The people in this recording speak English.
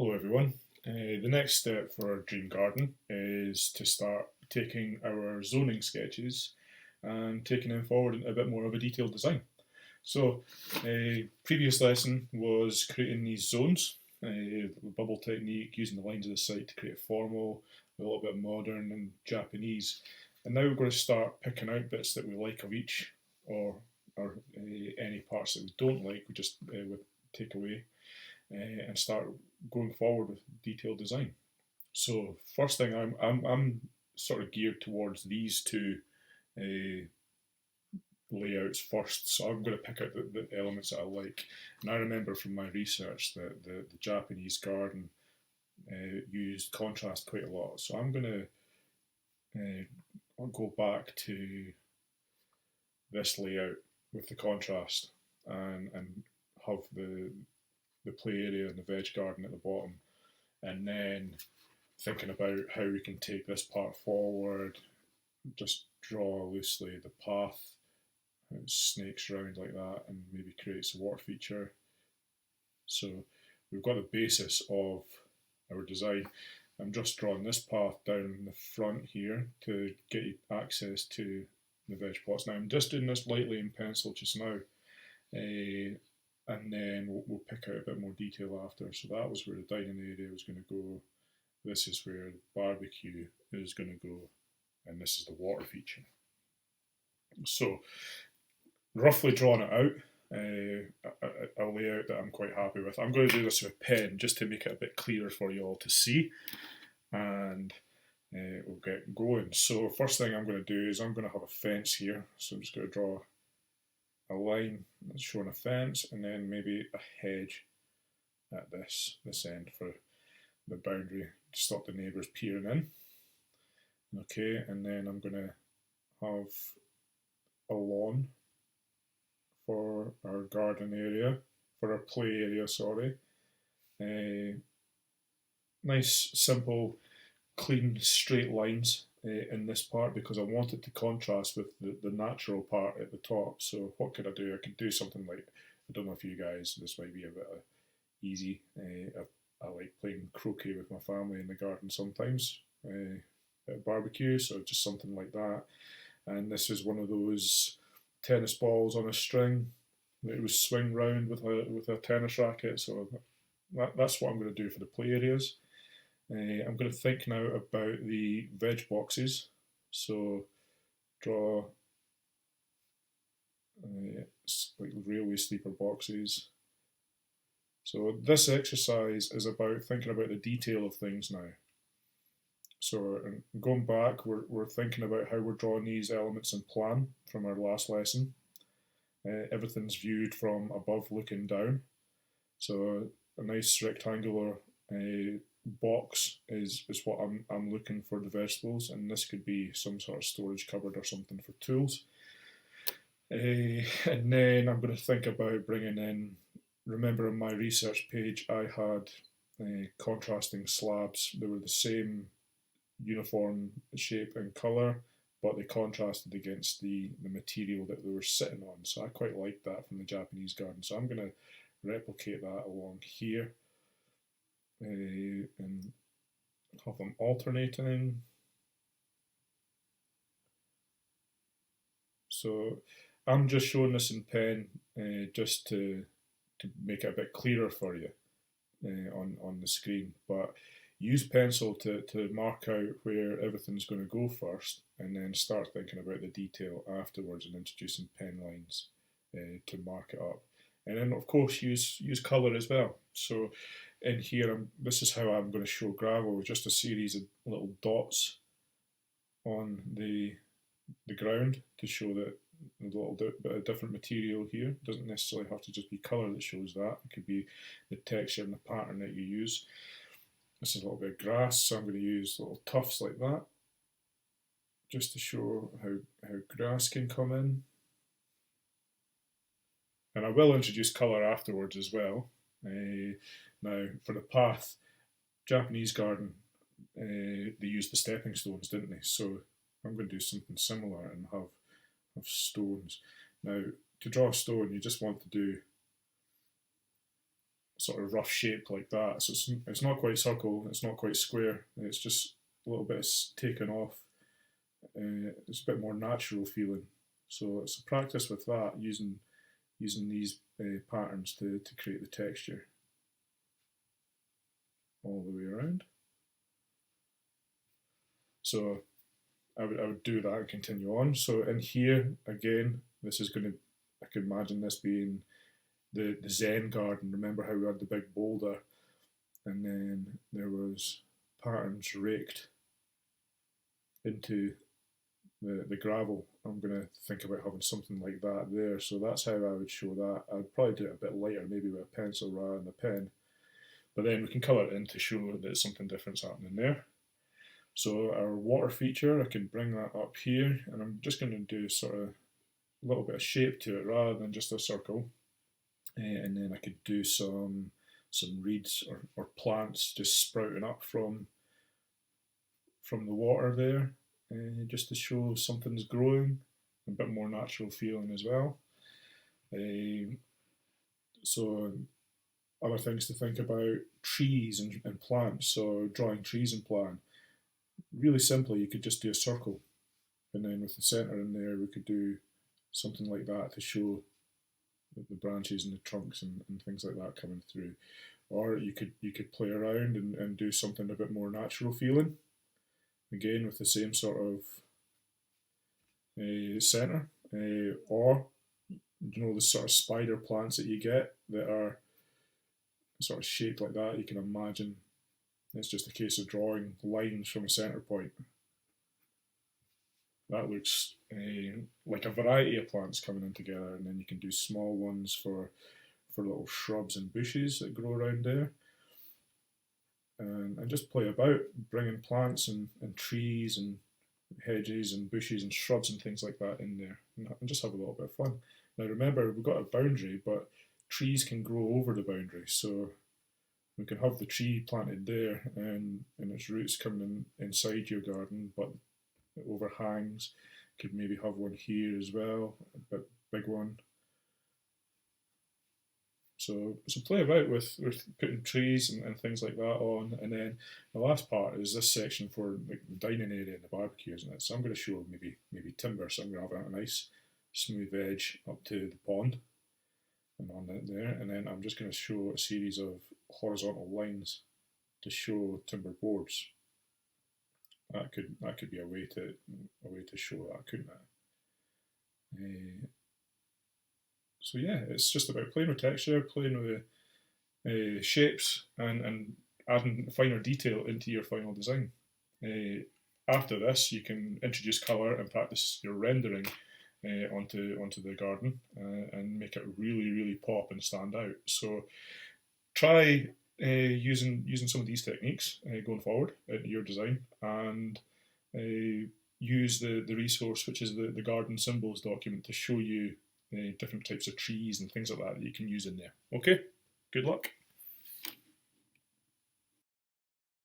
Hello everyone. The next step for our dream garden is to start taking our zoning sketches and taking them forward into a bit more of a detailed design. So, previous lesson was creating these zones, the bubble technique, using the lines of the site to create formal, a little bit modern and Japanese. And now we're going to start picking out bits that we like of each, or any parts that we don't like, we just would take away and start going forward with detailed design. So first thing, I'm sort of geared towards these two uh, layouts first. So I'm going to pick out the elements that I like. And I remember from my research that the Japanese garden used contrast quite a lot. So I'm going to I'll go back to this layout with the contrast and have the play area and the veg garden at the bottom, and then thinking about how we can take this part forward, just draw loosely the path, how it snakes around like that, and maybe creates a water feature. So we've got the basis of our design. I'm just drawing this path down the front here to get you access to the veg plots. Now I'm just doing this lightly in pencil just now, and then we'll pick out a bit more detail after. So that was where the dining area was going to go. This is where the barbecue is going to go, and this is the water feature. So, roughly drawing it out, a layout that I'm quite happy with. I'm going to do this with a pen just to make it a bit clearer for you all to see, and we'll get going. So, first thing I'm going to do is I'm going to have a fence here. So, I'm just going to draw a line that's showing a fence, and then maybe a hedge at this end for the boundary to stop the neighbours peering in. Okay, and then I'm going to have a lawn for our garden area, for our play area, sorry. Nice, simple, clean, straight lines in this part because I want it to contrast with the natural part at the top. So what could I do? I could do something like, I don't know if you guys, this might be a bit easy. I like playing croquet with my family in the garden sometimes at a barbecue, so just something like that. And this is one of those tennis balls on a string that it would swing round with a tennis racket. So that's what I'm going to do for the play areas. I'm going to think now about the veg boxes. So draw like railway sleeper boxes. So this exercise is about thinking about the detail of things now. So going back, we're thinking about how we're drawing these elements in plan from our last lesson. Everything's viewed from above looking down. So a nice rectangular box is what I'm looking for the vegetables, and this could be some sort of storage cupboard or something for tools. And then I'm going to think about bringing in, remember on my research page I had contrasting slabs. They were the same uniform shape and colour, but they contrasted against the material that they were sitting on. So I quite like that from the Japanese garden. So I'm going to replicate that along here and have them alternating. So I'm just showing this in pen just to make it a bit clearer for you on the screen. But use pencil to mark out where everything's going to go first, and then start thinking about the detail afterwards and introducing pen lines to mark it up. And then of course use colour as well. So in here, this is how I'm going to show gravel with just a series of little dots on the ground to show that a little bit of different material here. It doesn't necessarily have to just be colour that shows that. It could be the texture and the pattern that you use. This is a little bit of grass, so I'm going to use little tufts like that just to show how grass can come in. And I will introduce colour afterwards as well. Now, for the path, Japanese garden, they used the stepping stones, didn't they? So I'm going to do something similar and have stones. Now, to draw a stone, you just want to do sort of rough shape like that. So it's not quite circle, it's not quite square, it's just a little bit taken off. It's a bit more natural feeling. So it's a practice with that, using these patterns to create the texture all the way around. So I would do that and continue on. So in here again, this is going to, I could imagine this being the Zen garden. Remember how we had the big boulder, and then there was patterns raked into the gravel. I'm going to think about having something like that there. So that's how I would show that. I'd probably do it a bit lighter, maybe with a pencil rather than a pen. But then we can colour it in to show that something different's happening there. So our water feature, I can bring that up here, and I'm just going to do sort of a little bit of shape to it rather than just a circle. And then I could do some reeds or plants just sprouting up from the water there, just to show something's growing, a bit more natural feeling as well. So other things to think about, trees and plants. So drawing trees and plan, really simply, you could just do a circle, and then with the centre in there, we could do something like that to show the branches and the trunks and things like that coming through. Or you could play around and do something a bit more natural feeling, again with the same sort of centre, or the sort of spider plants that you get that are sort of shaped like that. You can imagine it's just a case of drawing lines from a centre point. That looks like a variety of plants coming in together, and then you can do small ones for little shrubs and bushes that grow around there. And just play about, bringing plants and trees and hedges and bushes and shrubs and things like that in there, and just have a little bit of fun. Now remember, we've got a boundary, but trees can grow over the boundary, so we can have the tree planted there and its roots coming inside your garden, but it overhangs. Could maybe have one here as well, a big one. So play about with putting trees and things like that on, and then the last part is this section for like the dining area and the barbecue, isn't it? So I'm going to show maybe timber. So I'm going to have a nice smooth edge up to the pond and on it there, and then I'm just going to show a series of horizontal lines to show timber boards. That could be a way to show that, couldn't it? So yeah, it's just about playing with texture, playing with shapes, and adding finer detail into your final design. After this, you can introduce colour and practice your rendering onto the garden, and make it really pop and stand out. So try using some of these techniques going forward into your design, and use the resource, which is the garden symbols document, to show you different types of trees and things like that you can use in there. Okay, good luck.